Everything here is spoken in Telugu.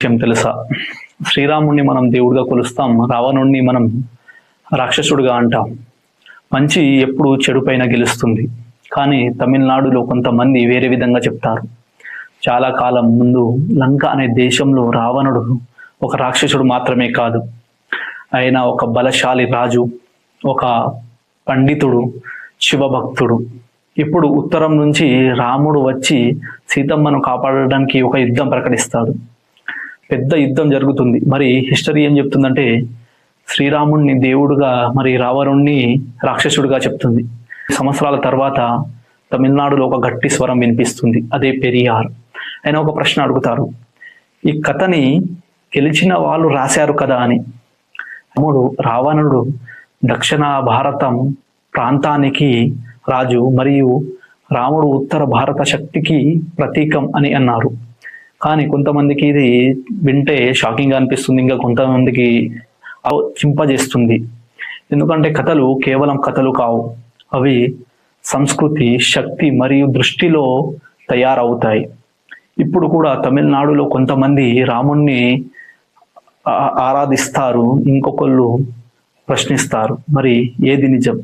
విషయం తెలుసా? శ్రీరాముణ్ణి మనం దేవుడిగా కొలుస్తాం, రావణుణ్ణి మనం రాక్షసుడిగా అంటాం. మంచి ఎప్పుడు చెడు పైన గెలుస్తుంది. కానీ తమిళనాడులో కొంతమంది వేరే విధంగా చెప్తారు. చాలా కాలం ముందు లంక అనే దేశంలో రావణుడు ఒక రాక్షసుడు మాత్రమే కాదు, ఆయన ఒక బలశాలి రాజు, ఒక పండితుడు, శివభక్తుడు. ఇప్పుడు ఉత్తరం నుంచి రాముడు వచ్చి సీతమ్మను కాపాడడానికి ఒక యుద్ధం ప్రకటిస్తాడు. పెద్ద యుద్ధం జరుగుతుంది. మరి హిస్టరీ ఏం చెప్తుందంటే శ్రీరాముణ్ణి దేవుడుగా, మరి రావణుణ్ణి రాక్షసుడిగా చెప్తుంది. సంవత్సరాల తర్వాత తమిళనాడులో ఒక గట్టి స్వరం వినిపిస్తుంది, అదే పెరియార్. ఆయన ఒక ప్రశ్న అడుగుతారు, ఈ కథని గెలిచిన వాళ్ళు రాశారు కదా అని. రావణుడు దక్షిణ భారతం ప్రాంతానికి రాజు మరియు రాముడు ఉత్తర భారత శక్తికి ప్రతీకం అని అన్నారు. కానీ కొంతమందికి ఇది వింటే షాకింగ్గా అనిపిస్తుంది, ఇంకా కొంతమందికి చింపజేస్తుంది. ఎందుకంటే కథలు కేవలం కథలు కావు, అవి సంస్కృతి, శక్తి మరియు దృష్టిలో తయారవుతాయి. ఇప్పుడు కూడా తమిళనాడులో కొంతమంది రాముణ్ణి ఆరాధిస్తారు, ఇంకొకళ్ళు ప్రశ్నిస్తారు. మరి ఏది నిజం?